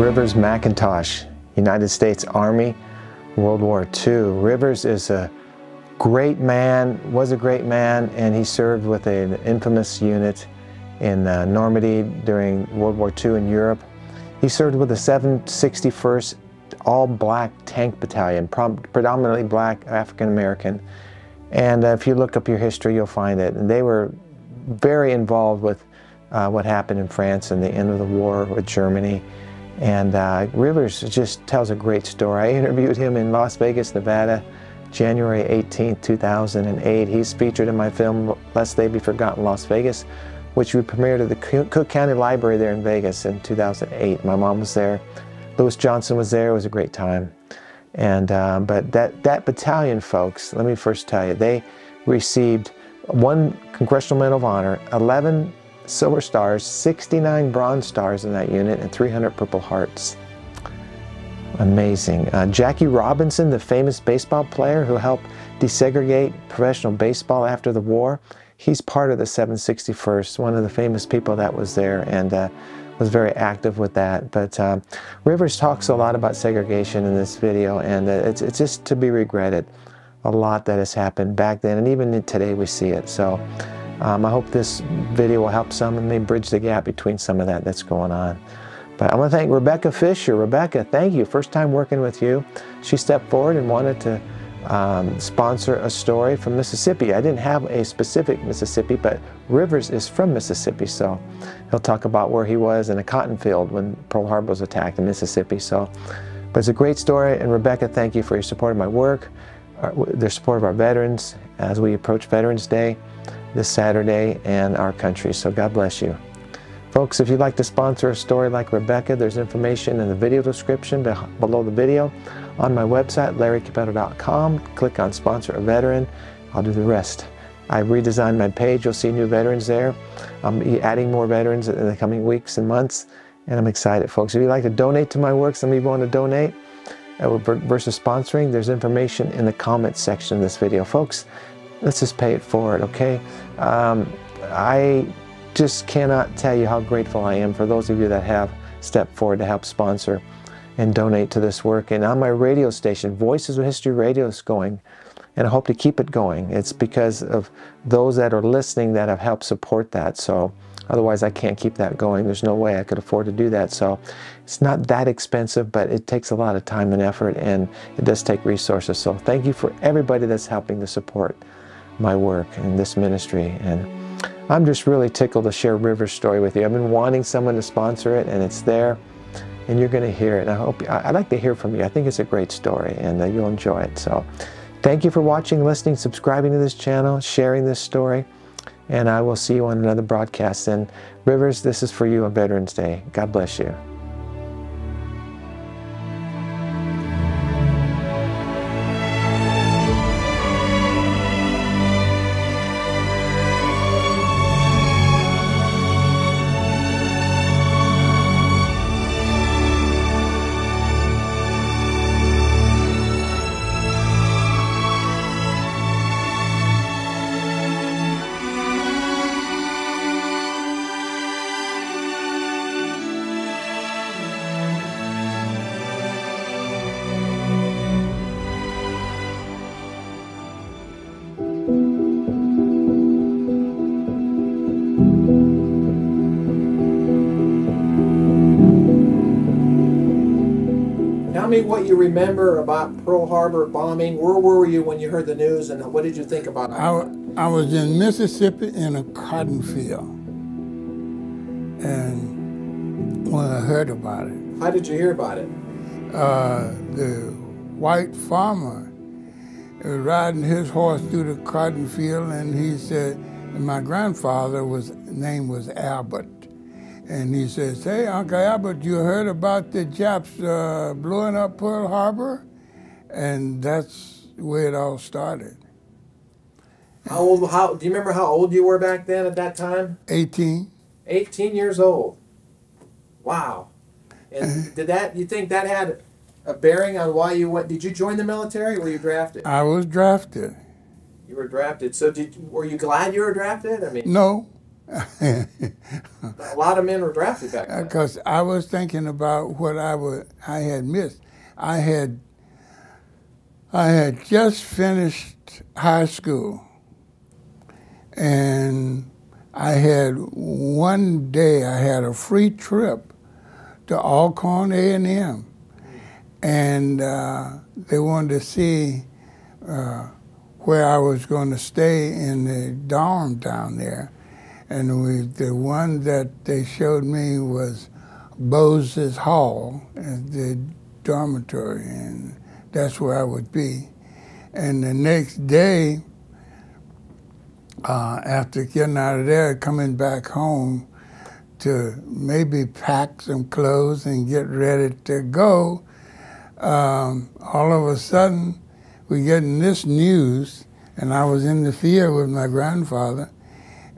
Rivers McIntoush, United States Army, World War II. Rivers is a great man, was a great man, and he served with an infamous unit in Normandy during World War II in Europe. He served with the 761st all-black tank battalion, predominantly black African-American. And if you look up your history, you'll find it. And they were very involved with what happened in France and the end of the war with Germany. And Rivers just tells a great story. I interviewed him in Las Vegas, Nevada, January 18, 2008. He's featured in my film, Lest They Be Forgotten, Las Vegas, which we premiered at the Cook County Library there in Vegas in 2008. My mom was there. Louis Johnson was there. It was a great time. And but that battalion, folks, let me first tell you, they received 1 Congressional Medal of Honor, 11 Silver Stars, 69 Bronze Stars in that unit, and 300 Purple Hearts. Amazing. Jackie Robinson, the famous baseball player who helped desegregate professional baseball after the war, he's part of the 761st, one of the famous people that was there, and was very active with that. But Rivers talks a lot about segregation in this video, and it's just to be regretted, a lot that has happened back then, and even today we see it. So I hope this video will help some and maybe bridge the gap between some of that's going on. But I want to thank Rebecca Fisher. Rebecca, thank you. First time working with you. She stepped forward and wanted to sponsor a story from Mississippi. I didn't have a specific Mississippi, but Rivers is from Mississippi, so he'll talk about where he was in a cotton field when Pearl Harbor was attacked in Mississippi. So, but it's a great story, and Rebecca, thank you for your support of my work, the support of our veterans as we approach Veterans Day this Saturday and our country. So God bless you. Folks, if you'd like to sponsor a story like Rebecca, there's information in the video description below the video. On my website, larrycappetto.com, click on Sponsor a Veteran. I'll do the rest. I redesigned my page. You'll see new veterans there. I'll be adding more veterans in the coming weeks and months, and I'm excited, folks. If you'd like to donate to my work, some of you want to donate versus sponsoring, there's information in the comments section of this video. Folks, let's just pay it forward, okay? I just cannot tell you how grateful I am for those of you that have stepped forward to help sponsor and donate to this work. And on my radio station, Voices of History Radio is going, and I hope to keep it going. It's because of those that are listening that have helped support that. So otherwise I can't keep that going. There's no way I could afford to do that. So it's not that expensive, but it takes a lot of time and effort, and it does take resources. So thank you for everybody that's helping to support my work in this ministry. And I'm just really tickled to share Rivers' story with you. I've been wanting someone to sponsor it, and it's there, and you're going to hear it. And I'd like to hear from you. I think it's a great story, and you'll enjoy it. So thank you for watching, listening, subscribing to this channel, sharing this story, and I will see you on another broadcast. And Rivers, this is for you on Veterans Day. God bless you. Tell me what you remember about Pearl Harbor bombing. Where were you when you heard the news, and what did you think about it? I was in Mississippi in a cotton field, and when I heard about it. How did you hear about it? The white farmer was riding his horse through the cotton field, and he said, and my grandfather name was Albert. And he says, "Hey, Uncle Albert, you heard about the Japs blowing up Pearl Harbor?" And that's where it all started. Do you remember how old you were back then at that time? 18. 18 years old. Wow. And you think that had a bearing on why you went? Did you join the military, or were you drafted? I was drafted. You were drafted. So were you glad you were drafted? I mean, no. A lot of men were drafted back then. Because I was thinking about what I had missed. I had just finished high school, and I had one day I had a free trip to Alcorn A&M, and they wanted to see where I was going to stay in the dorm down there. And the one that they showed me was Bose's Hall, the dormitory, and that's where I would be. And the next day, after getting out of there, coming back home to maybe pack some clothes and get ready to go, all of a sudden, we getting this news, and I was in the field with my grandfather,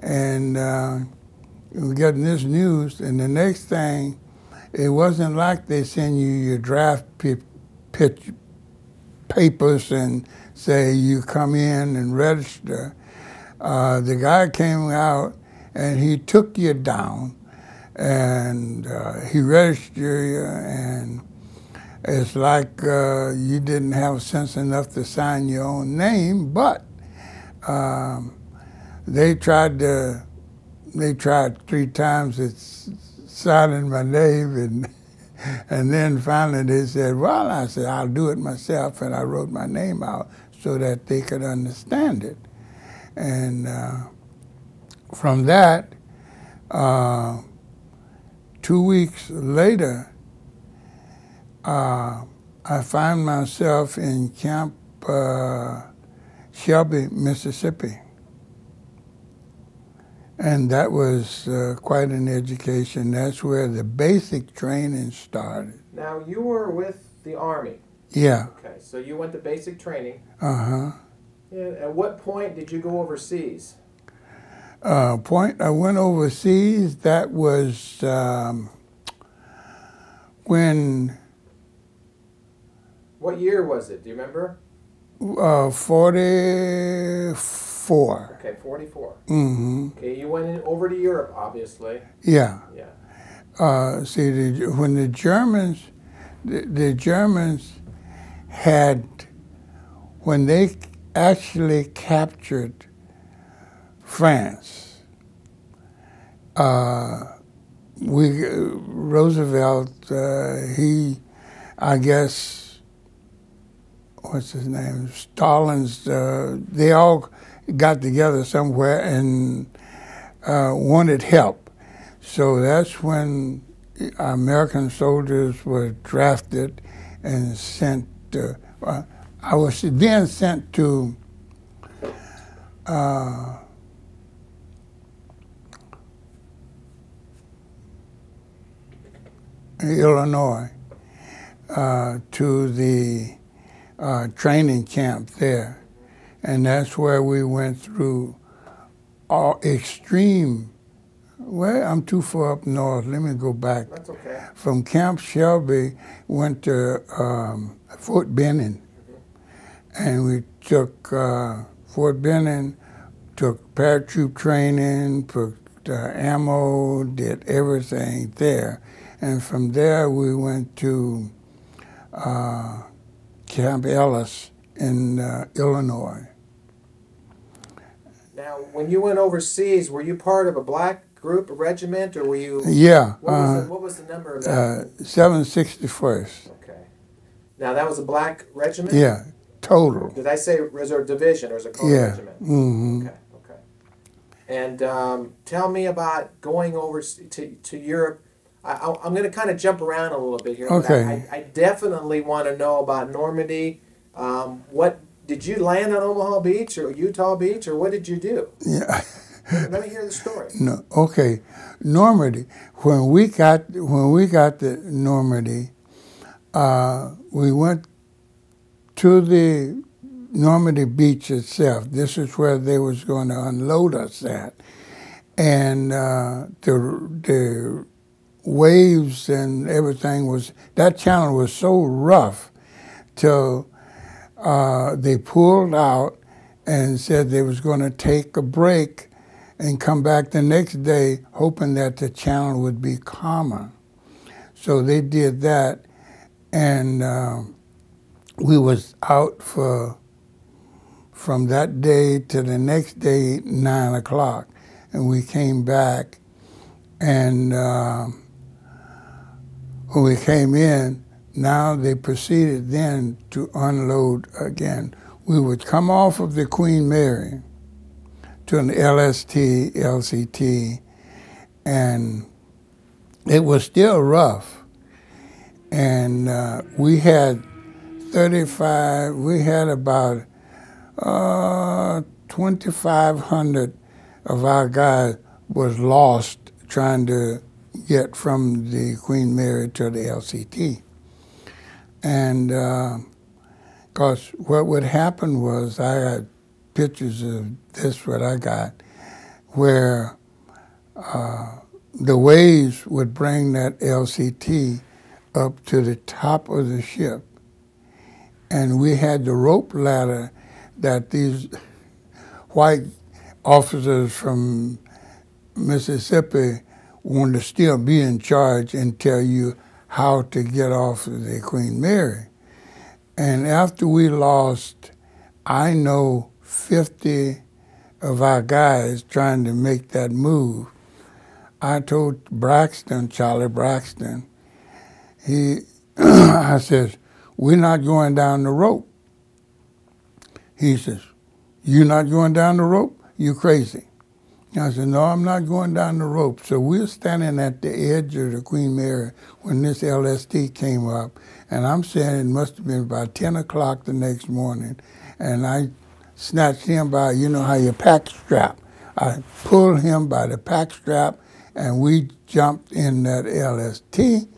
and we getting this news, and the next thing, it wasn't like they send you your draft papers and say you come in and register. The guy came out and he took you down, and he registered you, and it's like you didn't have sense enough to sign your own name, but they tried 3 times at signing my name, and then finally they said, well, I said, I'll do it myself, and I wrote my name out so that they could understand it. And from that, 2 weeks later, I find myself in Camp Shelby, Mississippi. And that was quite an education. That's where the basic training started. Now, you were with the Army. Yeah. Okay, so you went to basic training. Uh-huh. And at what point did you go overseas? I went overseas, that was when... What year was it? Do you remember? 44. Okay, 44. Mm-hmm. Okay, you went over to Europe, obviously. Yeah. Yeah. See, when the Germans had, when they actually captured France, Roosevelt, I guess, what's his name, Stalin's, they all got together somewhere and wanted help. So that's when American soldiers were drafted and sent, I was then sent to Illinois, to the training camp there. And that's where we went through all extreme, well, I'm too far up north, let me go back. That's okay. From Camp Shelby, went to Fort Benning. And we took Fort Benning, took paratroop training, took ammo, did everything there. And from there we went to Camp Ellis in Illinois. Now, when you went overseas, were you part of a black group, a regiment, or were you? Yeah. What was the number of that? 761st. Okay. Now, that was a black regiment? Yeah, total. Did I say reserve division or is it called a regiment? Mm-hmm. Okay, okay. And tell me about going over to Europe. I'm going to kind of jump around a little bit here. Okay. I definitely want to know about Normandy. What did you land on Omaha Beach or Utah Beach, or what did you do? Yeah. Let me hear the story. No, okay. Normandy. When we got to Normandy, we went to the Normandy Beach itself. This is where they was going to unload us at, and the waves and everything that channel was so rough till they pulled out and said they was going to take a break and come back the next day hoping that the channel would be calmer. So they did that, and we was out from that day to the next day, 9 o'clock, and we came back, and when we came in, now they proceeded then to unload again. We would come off of the Queen Mary to an LST, LCT, and it was still rough. And we had about 2,500 of our guys was lost trying to get from the Queen Mary to the LCT. And because what would happen was, I got pictures of this, what I got, where the waves would bring that LCT up to the top of the ship. And we had the rope ladder that these white officers from Mississippi wanted to still be in charge and tell you how to get off of the Queen Mary. And after we lost, I know 50 of our guys trying to make that move, I told Braxton, Charlie Braxton, I says, we're not going down the rope. He says, you're not going down the rope? You crazy. I said, no, I'm not going down the rope. So we're standing at the edge of the Queen Mary when this LST came up, and I'm saying it must have been about 10 o'clock the next morning, and I snatched him by, you know how you pack strap. I pulled him by the pack strap, and we jumped in that LST.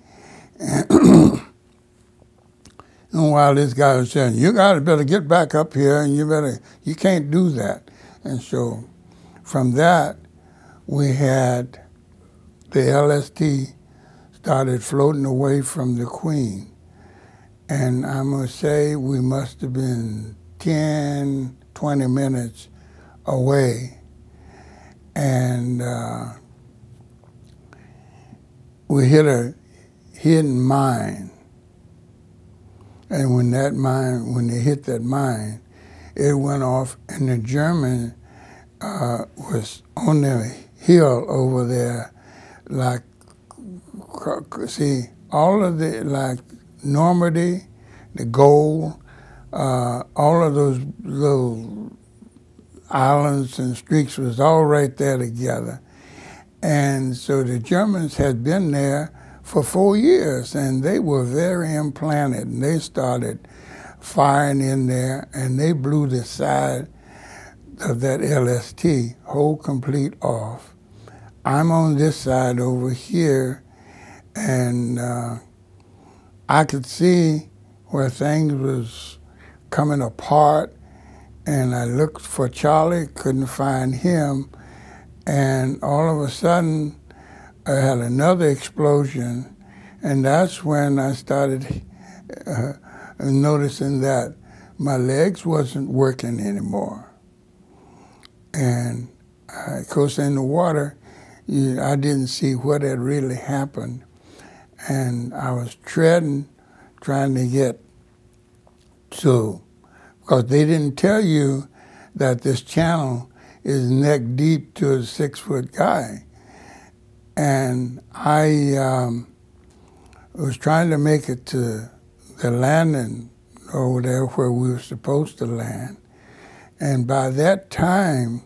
And while this guy was saying, you guys better get back up here, and you can't do that. And so from that, we had the LST started floating away from the Queen. And I'm going to say we must have been 10, 20 minutes away. And we hit a hidden mine. And when they hit that mine, it went off, and the German was on the hill over there, like, see, all of the, like, Normandy, the gold, all of those little islands and streaks was all right there together. And so the Germans had been there for 4 years, and they were very implanted, and they started firing in there, and they blew the side of that LST whole complete off. I'm on this side over here, and I could see where things was coming apart, and I looked for Charlie, couldn't find him, and all of a sudden I had another explosion, and that's when I started noticing that my legs wasn't working anymore. And of course in the water, I didn't see what had really happened. And I was treading, trying to get to, because they didn't tell you that this channel is neck deep to a 6-foot guy. And I was trying to make it to the landing over there where we were supposed to land. And by that time,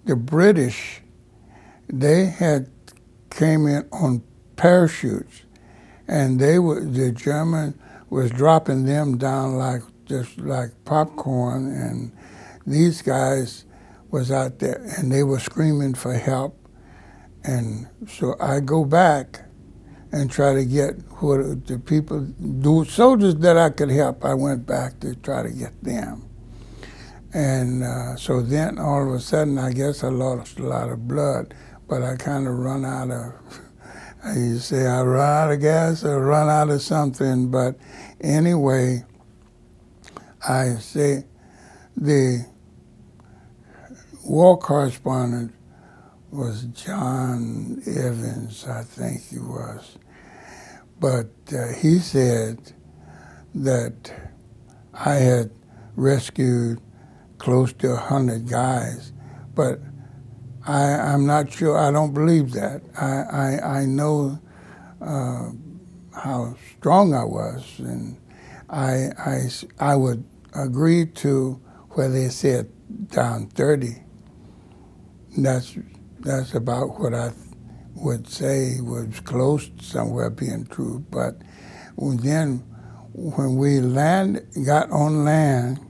the British, they had came in on parachutes, and the German was dropping them down like just like popcorn, and these guys was out there, and they were screaming for help. And so I go back and try to get what the people, the soldiers that I could help, I went back to try to get them. And so then all of a sudden, I guess I lost a lot of blood, but I kind of run out of, I used to say I run out of gas or run out of something, but anyway, I say the war correspondent was John Evans, I think he was. But he said that I had rescued close to 100 guys, but I'm not sure. I don't believe that. I know how strong I was, and I would agree to where they said down 30. That's about what I would say was close to somewhere being true. But then when we got on land,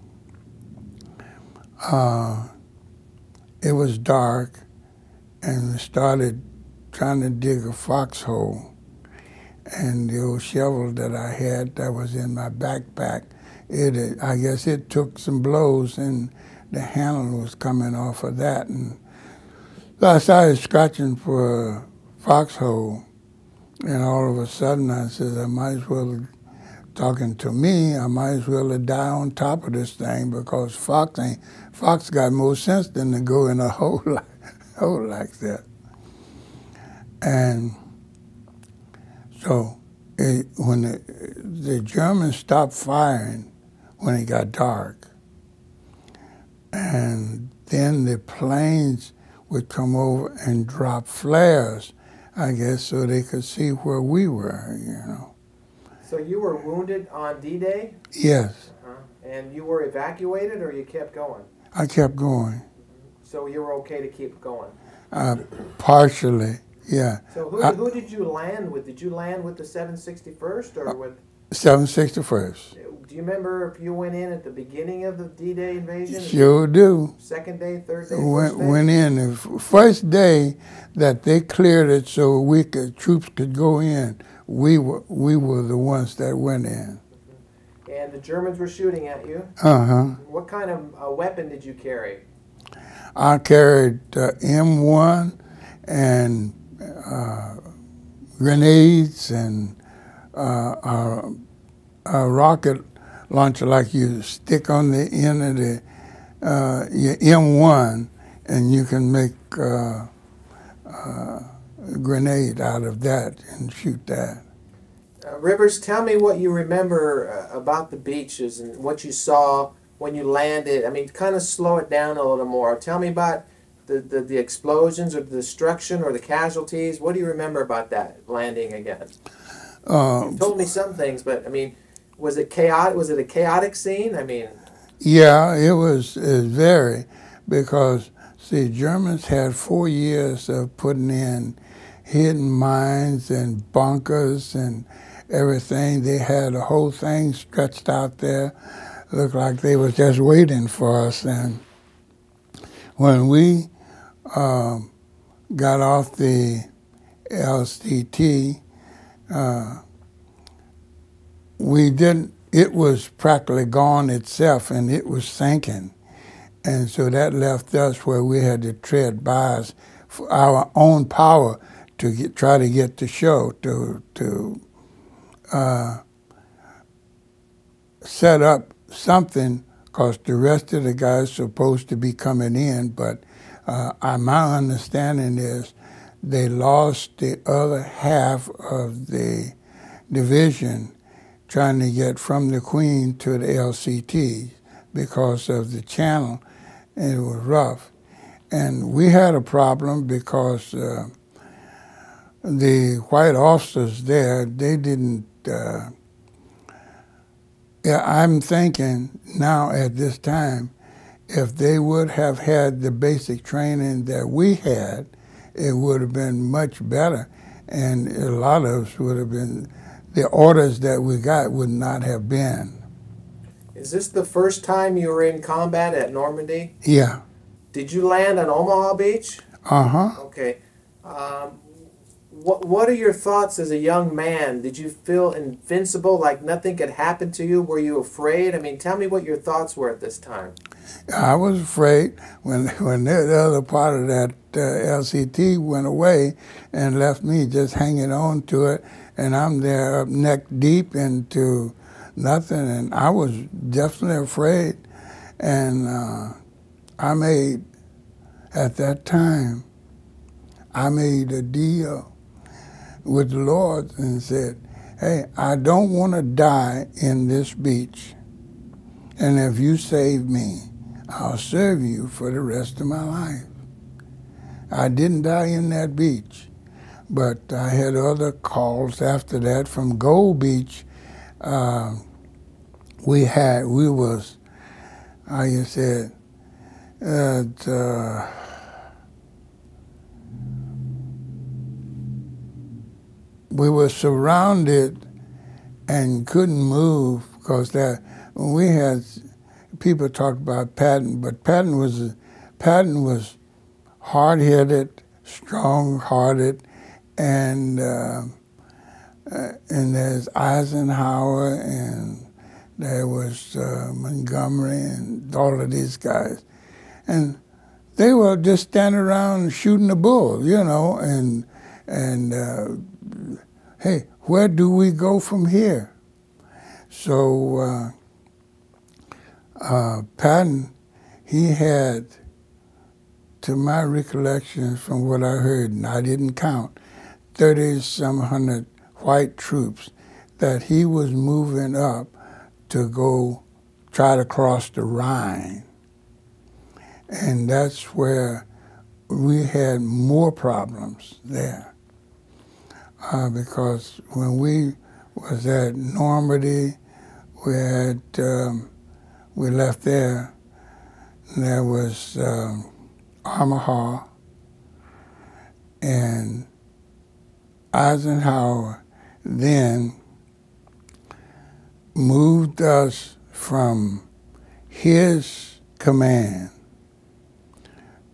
it was dark, and we started trying to dig a foxhole. And the old shovel that I had that was in my backpack, I guess it took some blows, and the handle was coming off of that. And so I started scratching for a foxhole, and all of a sudden I said, I might as well, talking to me, I might as well die on top of this thing, because fox got more sense than to go in a hole like that. And so when the Germans stopped firing when it got dark, and then the planes would come over and drop flares, I guess, so they could see where we were, you know. So you were wounded on D-Day? Yes. And you were evacuated, or you kept going? I kept going. So you were okay to keep going? Partially, yeah. So who did you land with? Did you land with the 761st or with? 761st. Do you remember if you went in at the beginning of the D-Day invasion? Sure do. Second day, third day, first day? Went in the first day that they cleared it so troops could go in. We were the ones that went in. And the Germans were shooting at you? Uh-huh. What kind of weapon did you carry? I carried M1 and grenades and a rocket launcher like you stick on the end of your M1, and you can make a grenade out of that and shoot that. Rivers, tell me what you remember about the beaches and what you saw when you landed. I mean, kind of slow it down a little more. Tell me about the explosions or the destruction or the casualties. What do you remember about that landing again? You told me some things, but I mean, was it chaotic? Was it a chaotic scene? I mean, yeah, it was very, because see, Germans had 4 years of putting in hidden mines and bunkers and everything. They had the whole thing stretched out there. Looked like they were just waiting for us. And when we got off the LCT, it was practically gone itself, and it was sinking. And so that left us where we had to tread by for our own power to try to get to shore, to set up something, because the rest of the guys supposed to be coming in, but my understanding is they lost the other half of the division trying to get from the Queen to the LCT because of the channel, and it was rough. And we had a problem because the white officers there, they didn't, I'm thinking now at this time, if they would have had the basic training that we had, it would have been much better. And a lot of us would have been, the orders that we got would not have been. is this the first time you were in combat at Normandy? Yeah. Did you land on Omaha Beach? Uh-huh. Okay. What are your thoughts as a young man? Did you feel invincible, like nothing could happen to you? Were you afraid? I mean, tell me what your thoughts were at this time. I was afraid when the other part of that LCT went away and left me just hanging on to it, and I'm there up neck deep into nothing, and I was definitely afraid. And I made, at that time, I made a deal with the Lord and said, hey, I don't want to die in this beach. And if you save me, I'll serve you for the rest of my life. I didn't die in that beach, but I had other calls after that from Gold Beach. We was, how you said, we were surrounded and couldn't move because that we had people talk about Patton, but Patton was hard-headed, strong-hearted, and there's Eisenhower, and there was Montgomery, and all of these guys, and they were just standing around shooting the bull, you know, and hey, where do we go from here? So Patton, he had, to my recollection from what I heard, and I didn't count, 30-some hundred white troops that he was moving up to go try to cross the Rhine. And that's where we had more problems there. Because when we was at Normandy, we left there, and there was Omaha, and Eisenhower then moved us from his command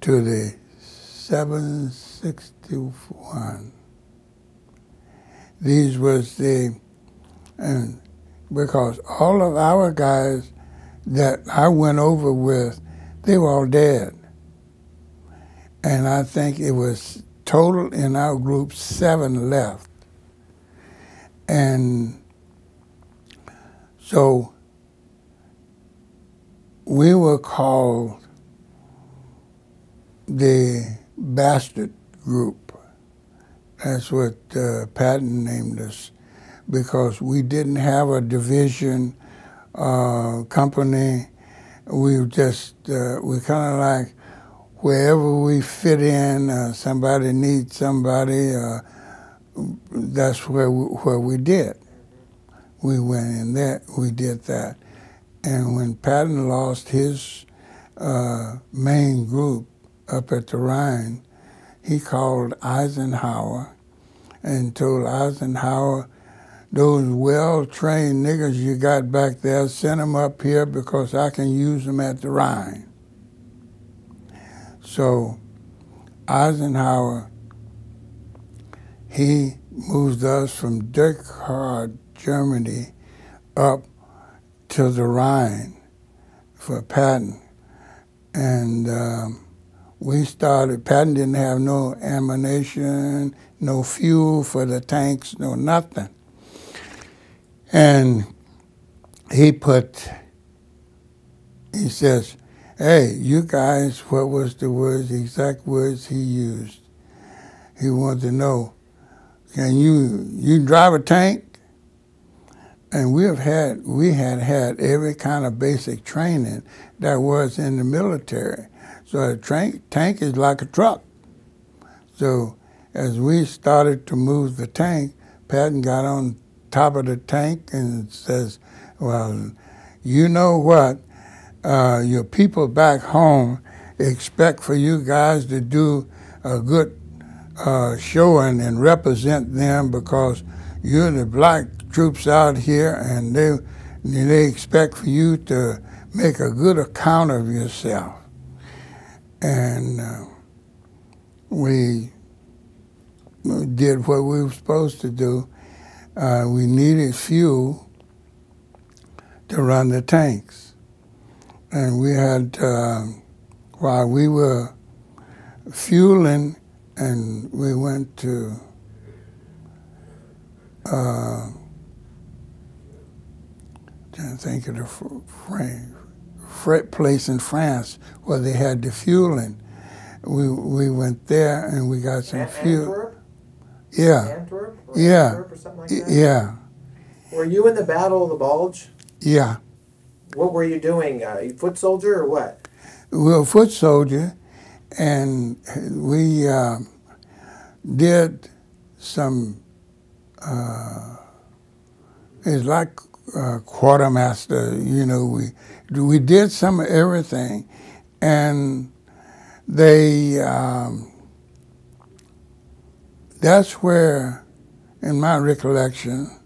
to the 761. These was and because all of our guys that I went over with, they were all dead. And I think it was total in our group 7 left. And so we were called the bastard group. That's what Patton named us, because we didn't have a division company. We just, we kind of like wherever we fit in, somebody needs somebody, that's where we did. We went in there, we did that. And when Patton lost his main group up at the Rhine, he called Eisenhower and told Eisenhower, those well-trained niggers you got back there, send them up here because I can use them at the Rhine. So Eisenhower, he moved us from Dirkhardt, Germany, up to the Rhine for Patton. And we started, Patton didn't have no ammunition, no fuel for the tanks, no nothing. And he says, hey, you guys, what was the words, the exact words he used? He wanted to know, can you drive a tank? And we had every kind of basic training that was in the military. So a tank is like a truck. So as we started to move the tank, Patton got on top of the tank and says, well, you know what? Your people back home expect for you guys to do a good showing and represent them because you're the black troops out here, and they expect for you to make a good account of yourself. And we did what we were supposed to do. We needed fuel to run the tanks. And we had, while we were fueling, and we went to trying to think of the place in France where they had the fueling. we went there and we got some fuel. Antwerp? Yeah. Antwerp? Or Yeah. Antwerp or something like that? Yeah. Were you in the Battle of the Bulge? Yeah. What were you doing? You foot soldier or what? We were a foot soldier, and we did some, it's like quartermaster, you know, we did some of everything, and they, that's where, in my recollection,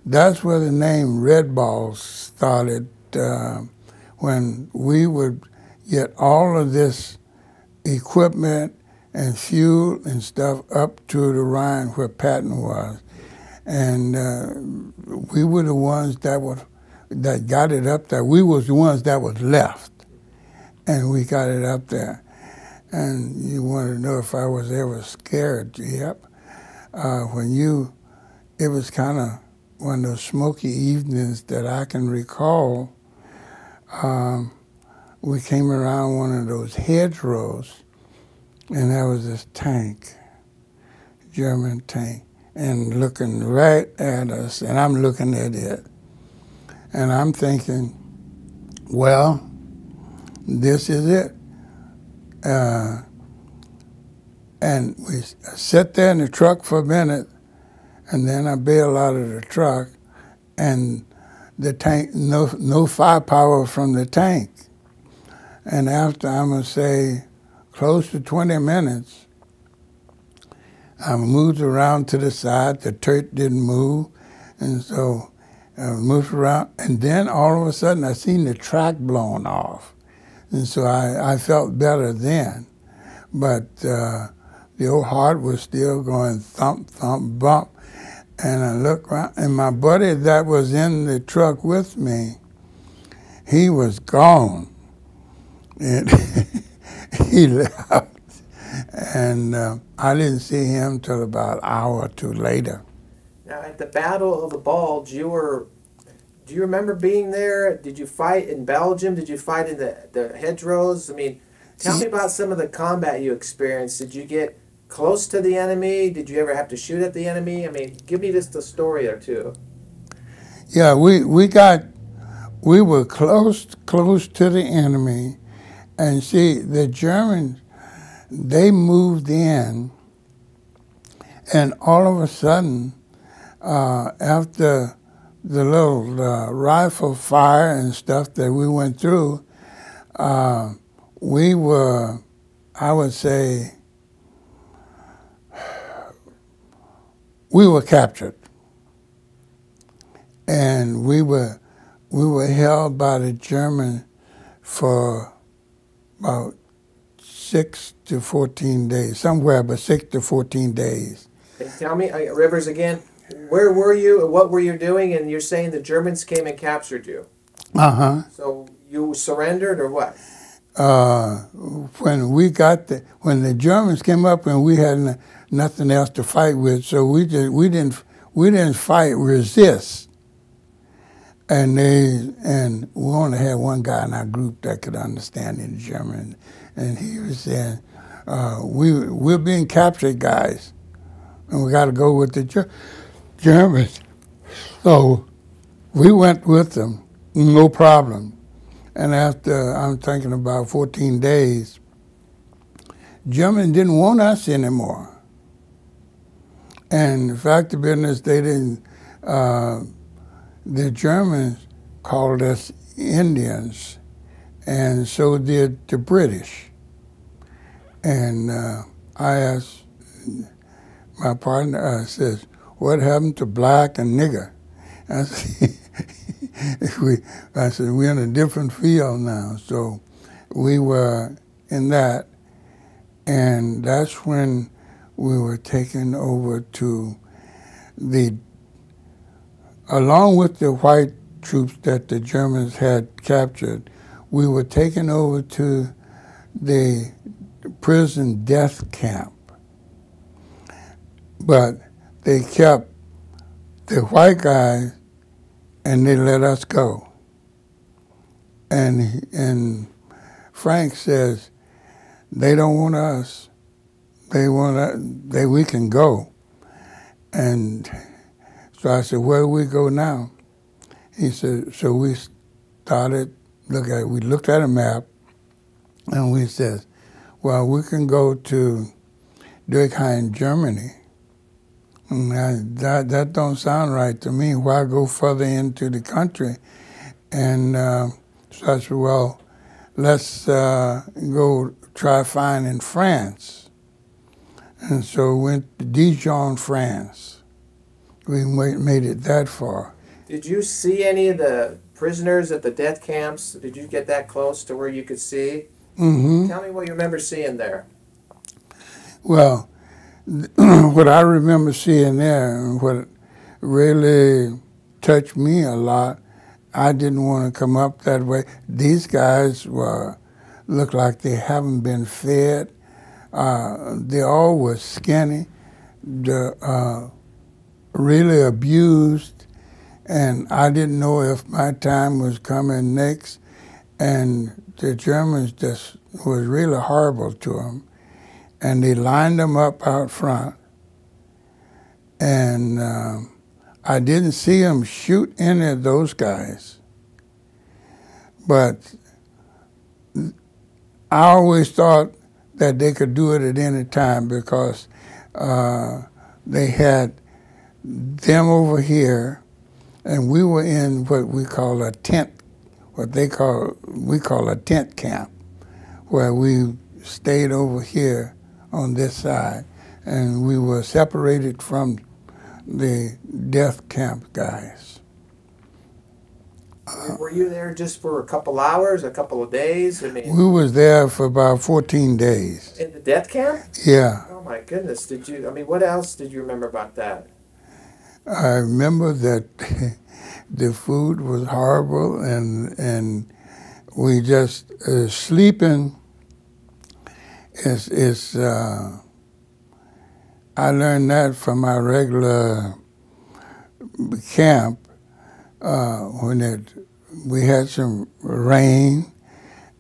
that's where the name Red Balls started, when we would get all of this equipment and fuel and stuff up to the Rhine where Patton was. And we were the ones that got it up there. We was the ones that was left, and we got it up there. And you want to know if I was ever scared? Yep. It was kind of one of those smoky evenings that I can recall. We came around one of those hedgerows, and there was this tank, German tank, and looking right at us, and I'm looking at it. And I'm thinking, well, this is it. And we sat there in the truck for a minute, and then I bailed out of the truck, and the tank, no firepower from the tank. And after, I'm gonna say, close to 20 minutes, I moved around to the side, the turret didn't move, and so I moved around, and then all of a sudden I seen the track blown off. And so I felt better then. But the old heart was still going thump, thump, bump. And I looked around, and my buddy that was in the truck with me, he was gone. And he left. And I didn't see him till about an hour or two later. Now, at the Battle of the Bulge, do you remember being there? Did you fight in Belgium? Did you fight in the hedgerows? I mean, tell me about some of the combat you experienced. Did you get close to the enemy? Did you ever have to shoot at the enemy? I mean, give me just a story or two. Yeah, we were close to the enemy, and see, the Germans, they moved in, and all of a sudden, after the little rifle fire and stuff that we went through, we were, I would say, we were captured. And we were held by the Germans for about 6 to 14 days, somewhere but 6 to 14 days. Hey, tell me, Rivers, again, where were you, what were you doing? And you're saying the Germans came and captured you. Uh-huh. So you surrendered or what? When the Germans came up and we had nothing else to fight with, so we didn't fight, resist. And we only had one guy in our group that could understand in German, and he was saying, "We're being captured, guys, and we got to go with the Germans." So we went with them, no problem. And after, I'm thinking about 14 days, Germans didn't want us anymore. And the fact of business, they didn't. The Germans called us Indians, and so did the British. And I asked my partner, I says, "What happened to black and nigger?" I said, we're in a different field now. So we were in that, and that's when we were taken over to along with the white troops that the Germans had captured, we were taken over to the prison death camp. But they kept the white guys and they let us go. And Frank says, they don't want us. We can go. And so I said, where do we go now? He said, so we started, we looked at a map, and we said, well, we can go to Tec5, Germany. And that don't sound right to me. Why go further into the country? And so I said, well, let's go try finding France. And so we went to Dijon, France. We made it that far. Did you see any of the prisoners at the death camps? Did you get that close to where you could see? Mm-hmm. Tell me what you remember seeing there. Well, what I remember seeing there, and what really touched me a lot, I didn't want to come up that way. These guys looked like they haven't been fed. They all were skinny, really abused, and I didn't know if my time was coming next. And the Germans just was really horrible to them. And they lined them up out front. And I didn't see them shoot any of those guys. But I always thought that they could do it at any time because they had them over here, and we were in what we call a tent, we call a tent camp, where we stayed over here on this side, and we were separated from the death camp guys. Were you there just for a couple hours, a couple of days? I mean, we was there for about 14 days. In the death camp? Yeah. Oh my goodness! What else did you remember about that? I remember that the food was horrible, and we just sleeping is I learned that from my regular camp when we had some rain,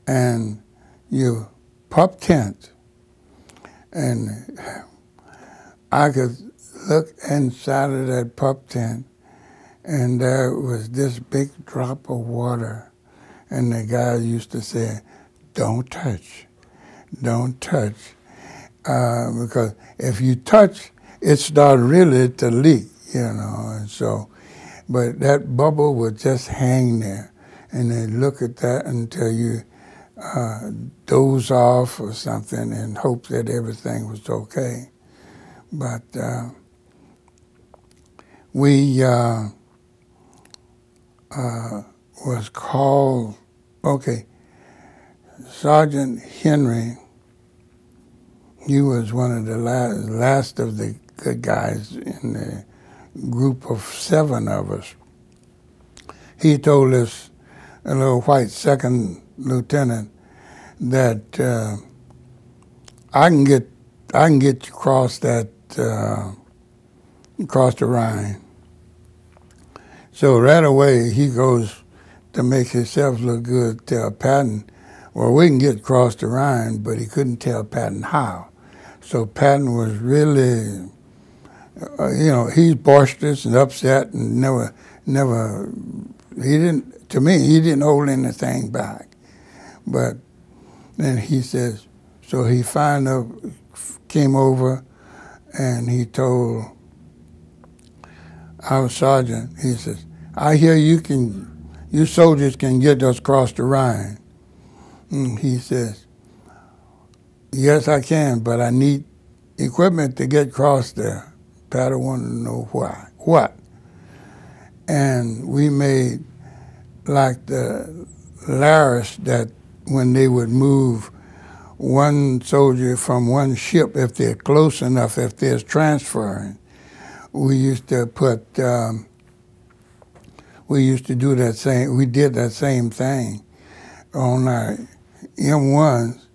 and you pup tent, and I could look inside of that pup tent, and there was this big drop of water, and the guy used to say, "Don't touch, don't touch," because if you touch, it started really to leak, and so. But that bubble would just hang there, and then look at that until you doze off or something and hope that everything was okay. But we was called, Sergeant Henry, he was one of the last of the good guys in the group of 7 of us. He told us, a little white second lieutenant, that I can get you across the Rhine. So right away he goes to make himself look good, tell Patton, well, we can get across the Rhine, but he couldn't tell Patton how. So Patton was really, he's boisterous and upset, and he didn't hold anything back. But then he says, so he finally came over and he told our sergeant, he says, I hear you soldiers can get us across the Rhine. And he says, yes, I can, but I need equipment to get across there. Patton wanted to know why. What? And we made like the Laris that when they would move one soldier from one ship, if they're close enough, if there's transferring, we used to do that same, we did that same thing. On our M1s,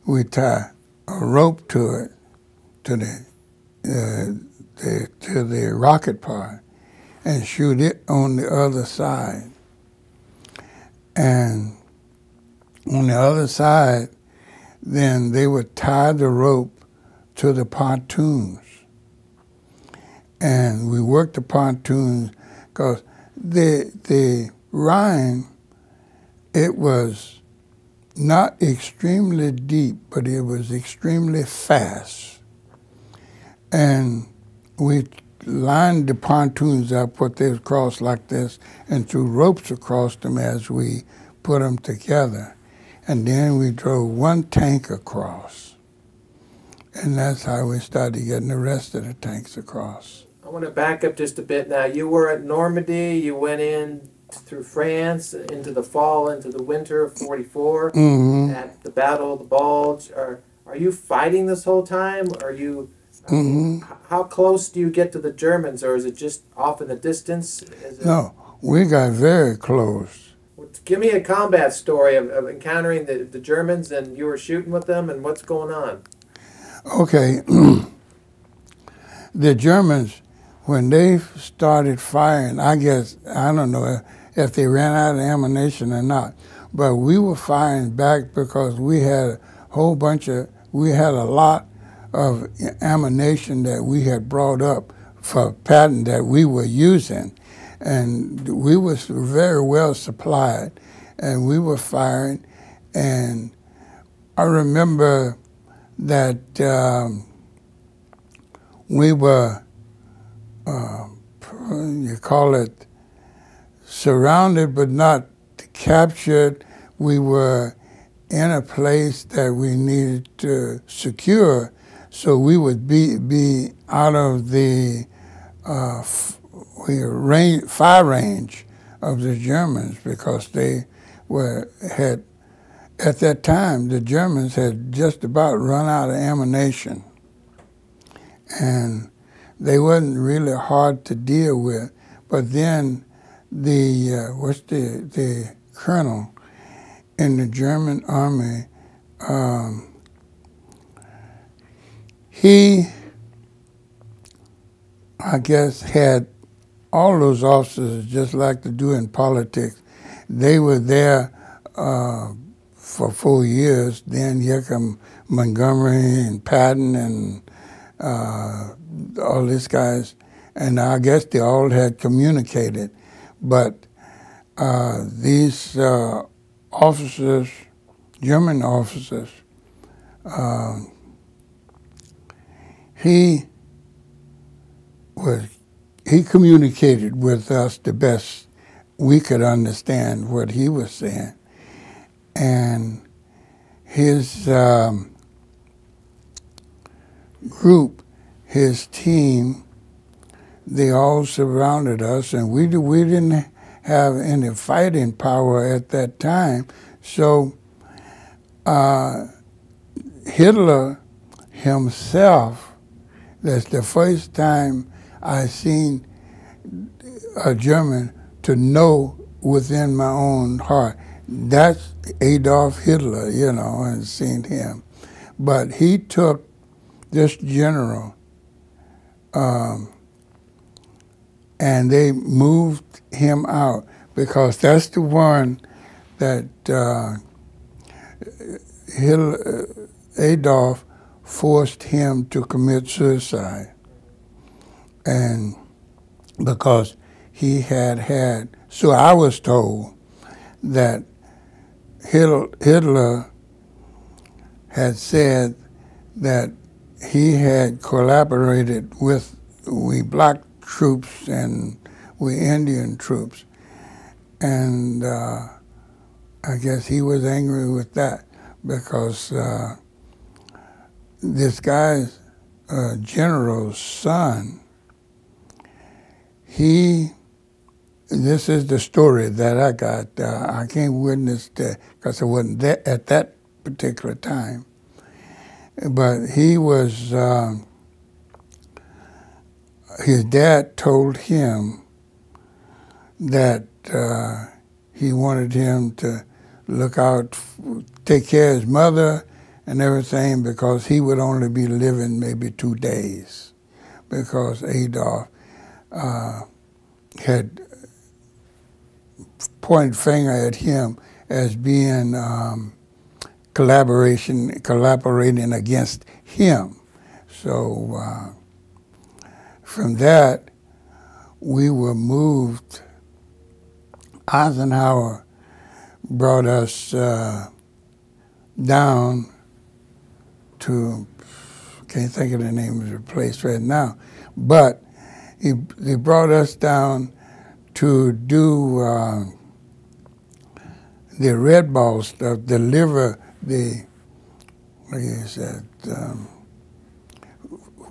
we tie a rope to it, to the rocket part, and shoot it on the other side. And on the other side, then they would tie the rope to the pontoons. And we worked the pontoons because the Rhine, it was not extremely deep, but it was extremely fast. And we lined the pontoons up, put them across like this, and threw ropes across them as we put them together. And then we drove one tank across. And that's how we started getting the rest of the tanks across. I want to back up just a bit now. You were at Normandy, you went in through France into the fall, into the winter of 44, at the Battle of the Bulge. Are you fighting this whole time? Are you... How close do you get to the Germans, or is it just off in the distance? No, we got very close. Give me a combat story of encountering the Germans and you were shooting with them and what's going on. Okay. The Germans, when they started firing, I guess, I don't know if they ran out of ammunition or not, but we were firing back because we had we had a lot of ammunition that we had brought up for patent that we were using. And we was very well supplied, and we were firing. And I remember that we were, you call it, surrounded but not captured. We were in a place that we needed to secure, so we would be out of the fire range of the Germans, because they had, at that time, the Germans had just about run out of ammunition. And they wasn't really hard to deal with. But then the colonel in the German army, he, I guess, had all those officers, just like to do in politics. They were there for 4 years. Then here come Montgomery and Patton and all these guys. And I guess they all had communicated. But these officers, German officers, he communicated with us the best we could understand what he was saying. And his group, his team, they all surrounded us, and we didn't have any fighting power at that time. So Hitler himself, that's the first time I seen a German to know within my own heart, that's Adolf Hitler, you know, and seen him. But he took this general, and they moved him out, because that's the one that Adolf forced him to commit suicide. And because he had, so I was told that Hitler had said that he had collaborated with we black troops and we Indian troops. And I guess he was angry with that, because this guy's general's son, this is the story that I got. I can't witness that because I wasn't there at that particular time. But he was, his dad told him that he wanted him to look out, take care of his mother and everything, because he would only be living maybe 2 days, because Adolf had pointed finger at him as being collaborating against him. So from that, we were moved. Eisenhower brought us down to, can't think of the name of the place right now, but they brought us down to do the red ball stuff, deliver the, what is that,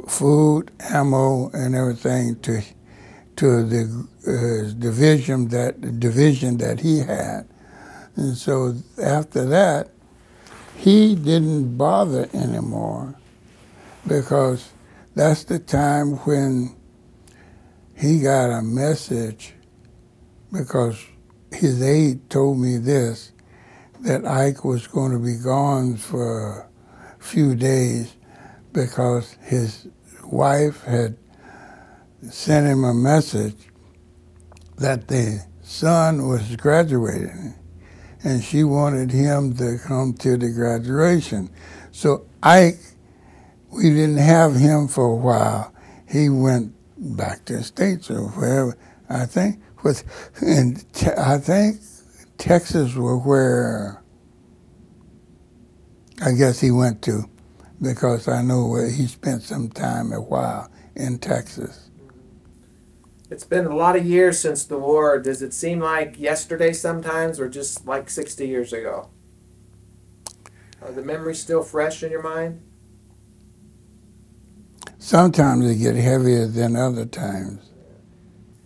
food, ammo, and everything to the division that he had. And so after that, he didn't bother anymore, because that's the time when he got a message, because his aide told me this, that Ike was going to be gone for a few days because his wife had sent him a message that the son was graduating, and she wanted him to come to the graduation. So Ike, we didn't have him for a while. He went back to the States or wherever, I think. I think Texas was where I guess he went to, because I know where he spent some time, a while, in Texas. It's been a lot of years since the war. Does it seem like yesterday sometimes, or just like 60 years ago? Are the memories still fresh in your mind? Sometimes they get heavier than other times.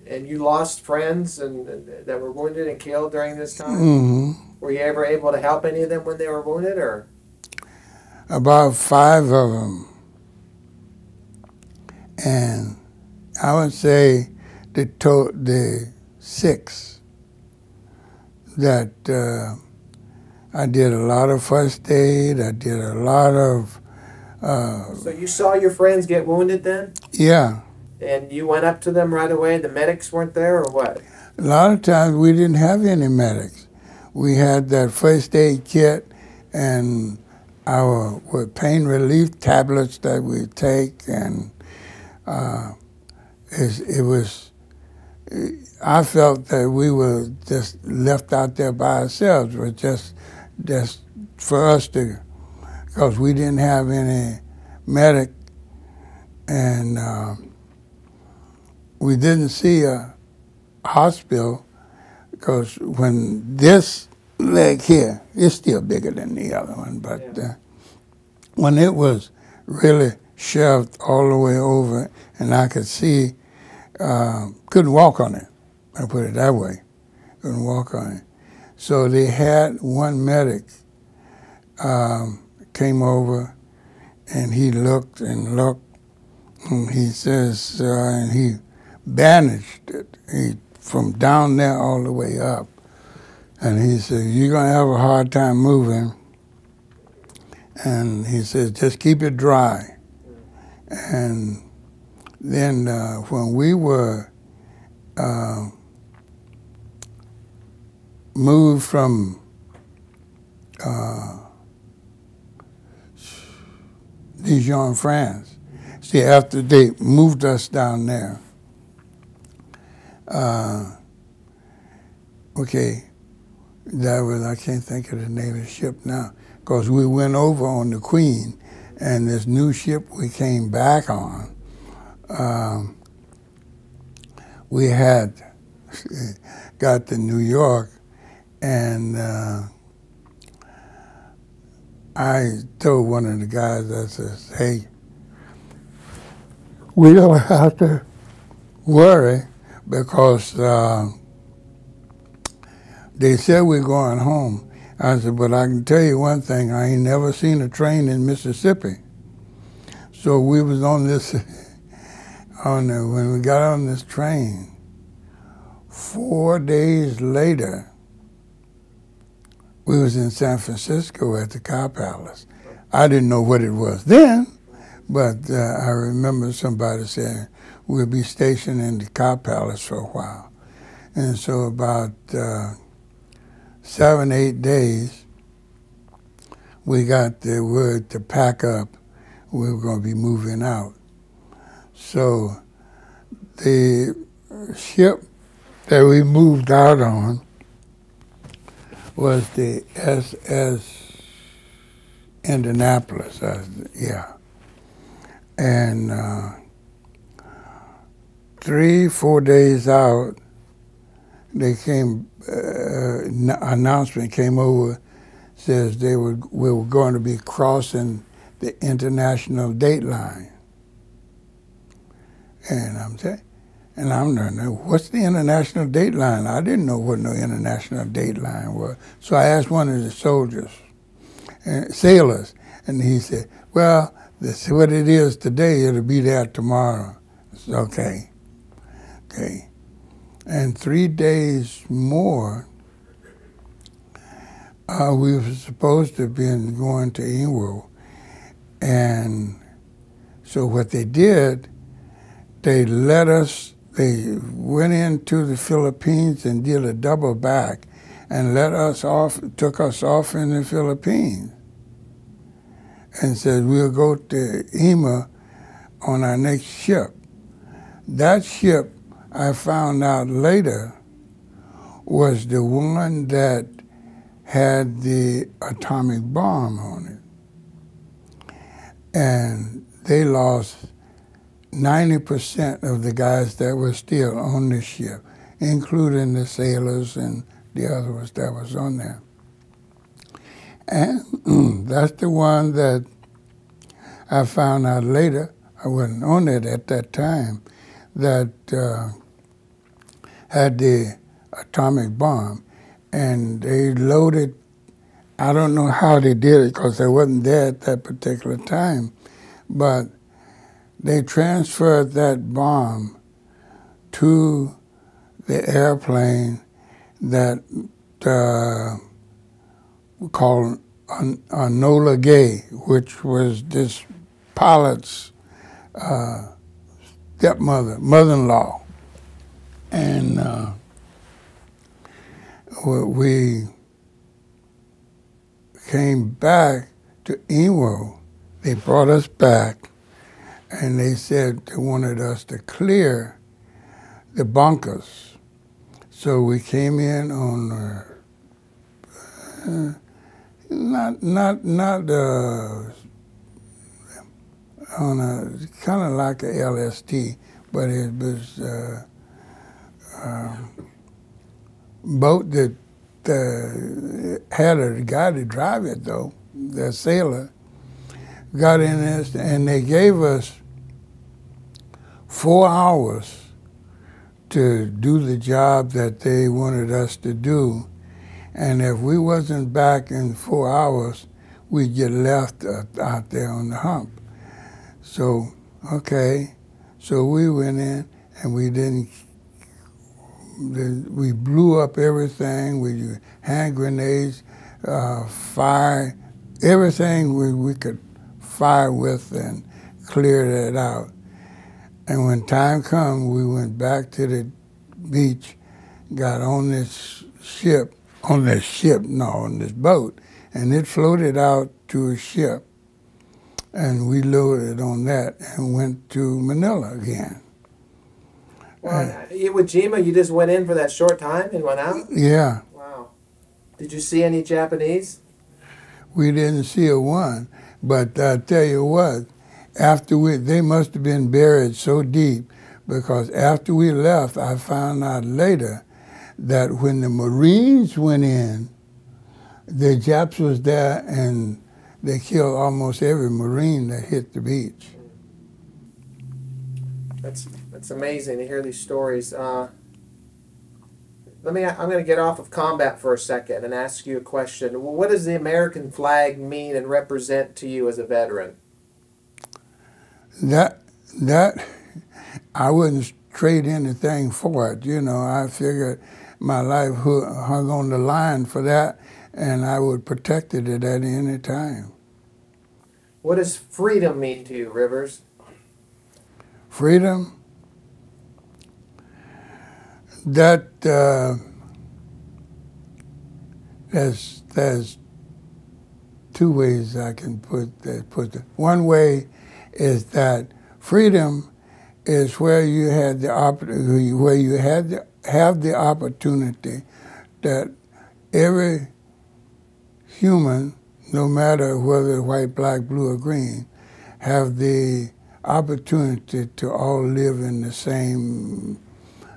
And you lost friends and that were wounded and killed during this time? Mm-hmm. Were you ever able to help any of them when they were wounded, or? About 5 of them. And I would say the 6 that I did a lot of first aid. I did a lot of... So you saw your friends get wounded then? Yeah. And you went up to them right away? The medics weren't there, or what? A lot of times we didn't have any medics. We had that first aid kit and our pain relief tablets that we take, and it was, I felt that we were just left out there by ourselves, or just for us to, because we didn't have any medic, and we didn't see a hospital, because when this leg here is still bigger than the other one, but when it was really shoved all the way over, and I could see, couldn't walk on it, I'll put it that way, couldn't walk on it. So they had one medic came over, and he looked and looked, and he says, and he bandaged it from down there all the way up. And he said, you're going to have a hard time moving. And he said, just keep it dry. And then when we were moved from Dijon, France, see, after they moved us down there, okay, that was, I can't think of the name of the ship now, because we went over on the Queen, and this new ship we came back on, we had got to New York, and I told one of the guys, I said, hey, we don't have to worry, because they said we're going home. I said, but I can tell you one thing, I ain't never seen a train in Mississippi. So we was on this, when we got on this train, 4 days later, we was in San Francisco at the Car Palace. I didn't know what it was then, but I remember somebody saying we'll be stationed in the Car Palace for a while. And so about 7, 8 days, we got the word to pack up. We were going to be moving out. So the ship that we moved out on was the SS Indianapolis, yeah. And 3-4 days out, they came, announcement came over, says we were going to be crossing the international date line. And I'm saying, and I'm learning, what's the international date line? I didn't know what no international date line was. So I asked one of the soldiers, sailors, and he said, well, this is what it is today, it'll be there tomorrow. I said, okay, okay. And 3 days more, we were supposed to have been going to Inglewood. And so what they did, they went into the Philippines and did a double back and took us off in the Philippines and said, we'll go to Ema on our next ship. That ship, I found out later, was the one that had the atomic bomb on it. And they lost 90% of the guys that were still on the ship, including the sailors and the others that was on there. And that's the one that I found out later, I wasn't on it at that time, that had the atomic bomb. And they loaded, I don't know how they did it because I wasn't there at that particular time, but they transferred that bomb to the airplane that we called Enola Gay, which was this pilot's stepmother, mother-in-law. And we came back to Inglewood. They brought us back, and they said they wanted us to clear the bunkers. So we came in on on a kind of like a LST, but it was boat that had a guy to drive it though, the sailor, got in this, and they gave us 4 hours to do the job that they wanted us to do. And if we wasn't back in 4 hours, we'd get left out there on the hump. So, okay, so we went in and we blew up everything. We used hand grenades, fire, everything we could fire with and cleared it out. And when time come, we went back to the beach, got on this boat, and it floated out to a ship. And we loaded on that and went to Manila again. Well, Iwo Jima, you just went in for that short time and went out? Yeah. Wow. Did you see any Japanese? We didn't see a one, but I tell you what, they must have been buried so deep, because after we left, I found out later that when the Marines went in, the Japs was there and they killed almost every Marine that hit the beach. That's amazing to hear these stories. I'm going to get off of combat for a second and ask you a question. What does the American flag mean and represent to you as a veteran? That I wouldn't trade anything for it. You know, I figured my life hung on the line for that, and I would protect it at any time. What does freedom mean to you, Rivers? Freedom? There's two ways I can put it. One way is that freedom is where you had the opportunity, have the opportunity that every human, no matter whether white, black, blue, or green, have the opportunity to all live in the same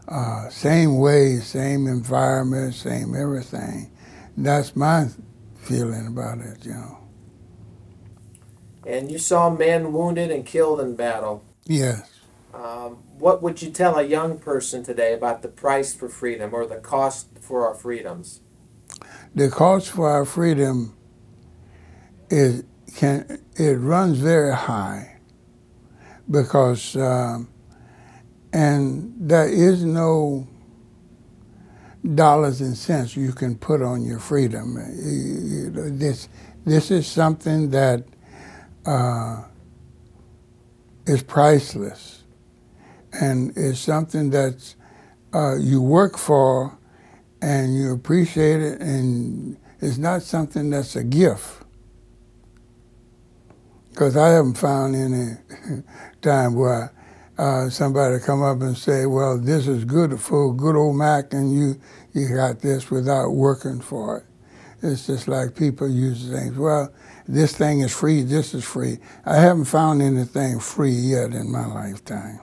way, same environment, same everything. That's my feeling about it, you know. And you saw men wounded and killed in battle. Yes. What would you tell a young person today about the price for freedom or the cost for our freedoms? The cost for our freedom it runs very high because and there is no dollars and cents you can put on your freedom. This is something that is priceless, and it's something that you work for and you appreciate it, and it's not something that's a gift. Because I haven't found any time where somebody come up and say, well, this is good for good old Mac, and you got this without working for it. It's just like people use things, well, this thing is free, this is free. I haven't found anything free yet in my lifetime.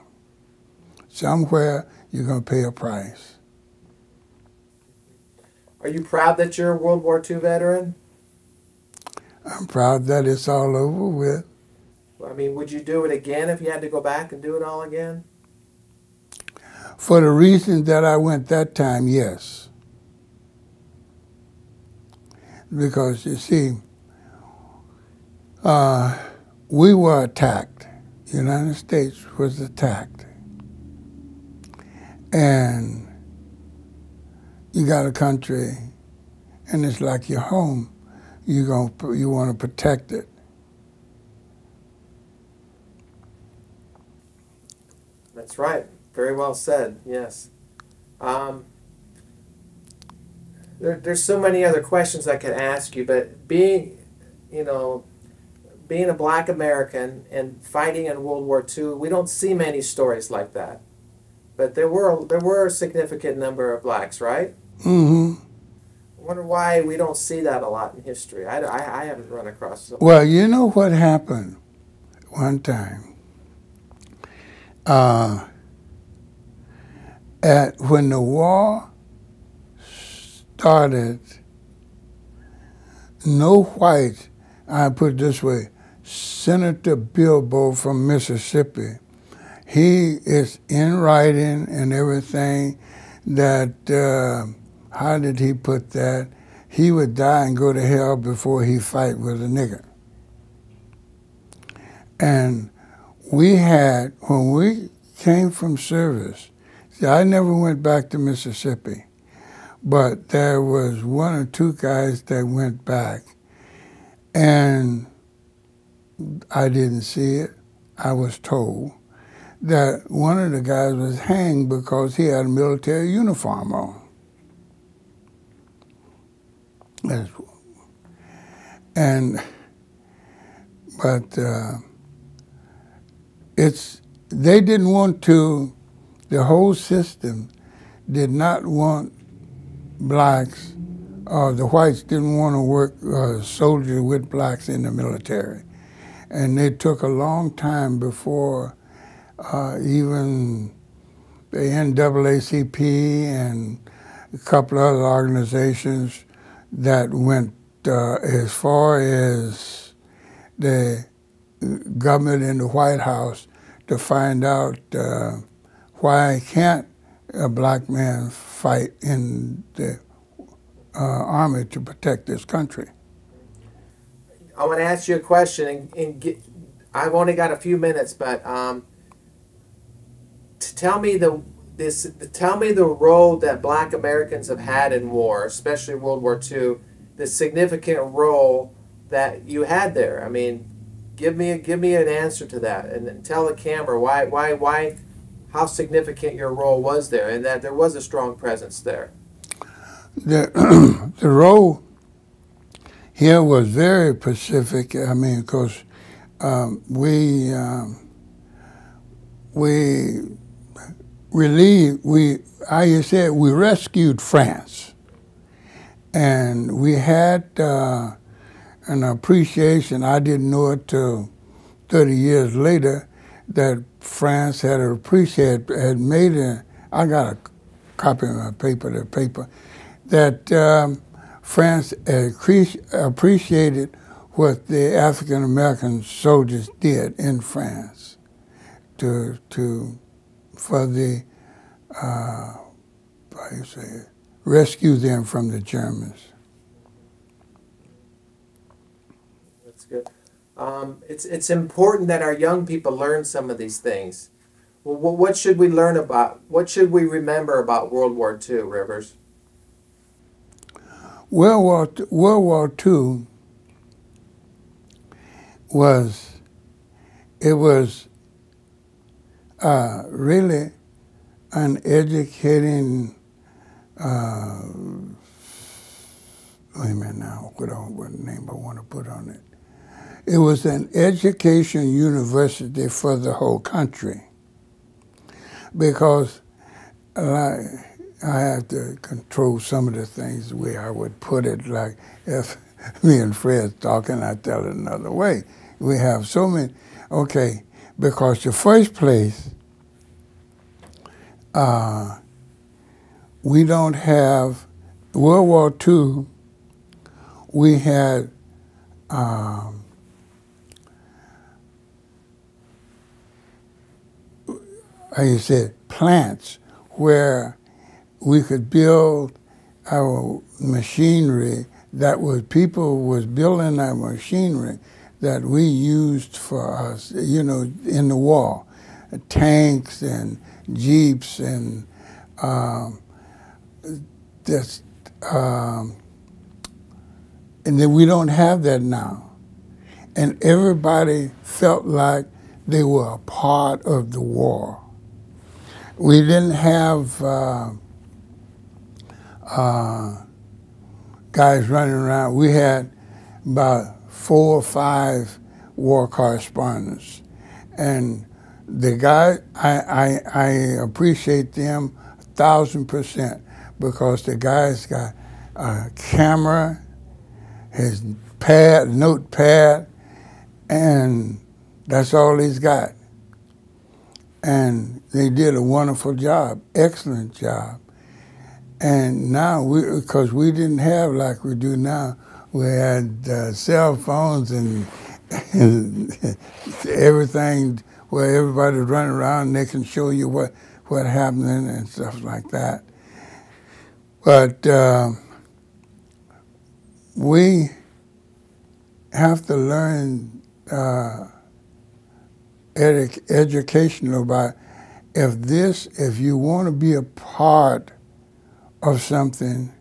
Somewhere you're going to pay a price. Are you proud that you're a World War II veteran? I'm proud that it's all over with. I mean, would you do it again if you had to go back and do it all again? For the reason that I went that time, yes. Because, you see, we were attacked. The United States was attacked. And you got a country, and it's like your home. You want to protect it. That's right. Very well said. Yes. There's so many other questions I could ask you, but being a black American and fighting in World War II, we don't see many stories like that. But there were a significant number of blacks, right? Mm-hmm. I wonder why we don't see that a lot in history. I haven't run across it. Well, you know what happened one time? When the war started, no white, I put it this way, Senator Bilbo from Mississippi, he is in writing and everything that, how did he put that? He would die and go to hell before he fight with a nigger. And we had, when we came from service, see, I never went back to Mississippi, but there was one or two guys that went back, and I didn't see it. I was told that one of the guys was hanged because he had a military uniform on. They didn't want to, the whole system did not want blacks, or the whites didn't want to work soldier with blacks in the military. And it took a long time before even the NAACP and a couple of other organizations that went as far as the government in the White House to find out why can't a black man fight in the army to protect this country. I want to ask you a question, I've only got a few minutes, but tell me the role that black Americans have had in war, especially World War II, the significant role that you had there. I mean, give me an answer to that, and tell the camera why how significant your role was there, and that there was a strong presence there. The role Here was very Pacific. I mean, because we relieved, how you said, we rescued France. And we had an appreciation, I didn't know it till 30 years later, that France had made I got a copy of my paper, that France appreciated what the African American soldiers did in France for the how you say it, rescue them from the Germans. That's good. It's important that our young people learn some of these things. Well, what should we learn about? What should we remember about World War II, Rivers? World War II was really an educating. Wait a minute now. What name I want to put on it? It was an education university for the whole country, because I have to control some of the things the way I would put it. Like if me and Fred's talking, I tell it another way. We have so many. Okay, because the first place, we don't have World War II. We had how you said, plants where we could build our machinery people was building our machinery that we used for us, you know, in the war. Tanks and jeeps and and then we don't have that now. And everybody felt like they were a part of the war. We didn't have guys running around. We had about 4 or 5 war correspondents. And the guy, I appreciate them 1,000%, because the guy's got a camera, his notepad, and that's all he's got. And they did a wonderful job, excellent job. And now, because we didn't have like we do now, we had cell phones and everything where everybody's running around and they can show you what happening and stuff like that. But we have to learn educational about if you want to be a part of something,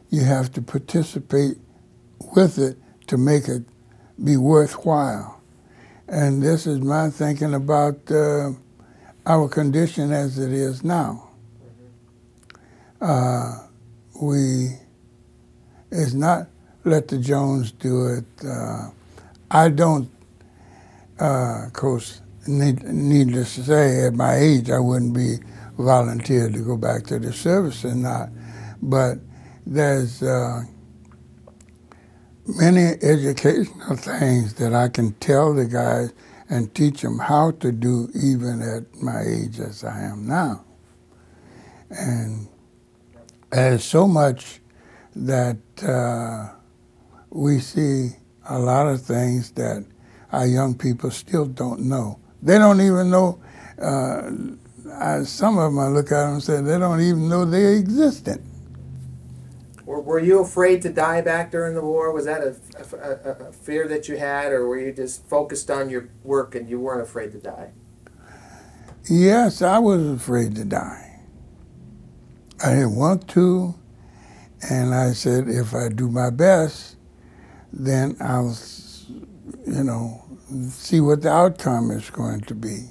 you have to participate with it to make it be worthwhile. And this is my thinking about our condition as it is now. It's not let the Jones do it. I don't, of course, needless to say, at my age, I wouldn't be volunteered to go back to the service or not. But there's many educational things that I can tell the guys and teach them how to do even at my age as I am now. And there's so much that we see a lot of things that our young people still don't know. They don't even know, some of them I look at them and say, they don't even know they existed. Were you afraid to die back during the war? Was that a fear that you had, or were you just focused on your work and you weren't afraid to die? Yes, I was afraid to die. I didn't want to, and I said, if I do my best, then I'll, you know, see what the outcome is going to be.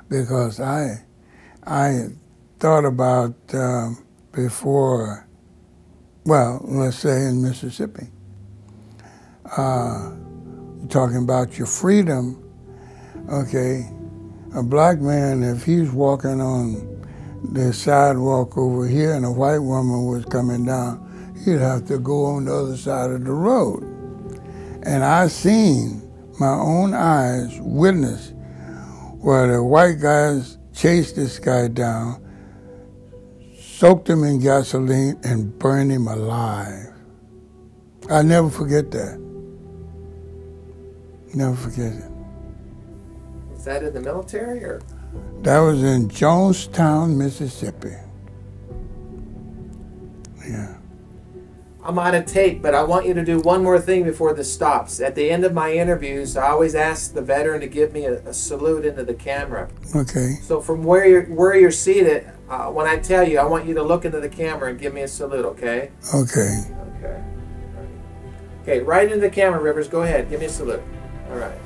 Because I thought about before Well, let's say in Mississippi. You're talking about your freedom, okay? A black man, if he's walking on the sidewalk over here and a white woman was coming down, he'd have to go on the other side of the road. And I seen my own eyes witness where the white guys chased this guy down, soaked him in gasoline, and burned him alive. I'll never forget that. Never forget it. Was that in the military, or? That was in Jonestown, Mississippi. Yeah. I'm out of tape, but I want you to do one more thing before this stops. At the end of my interviews, I always ask the veteran to give me a salute into the camera. Okay. So from where you're seated, when I tell you, I want you to look into the camera and give me a salute, okay? Okay. Okay. Okay, right into the camera, Rivers. Go ahead. Give me a salute. All right.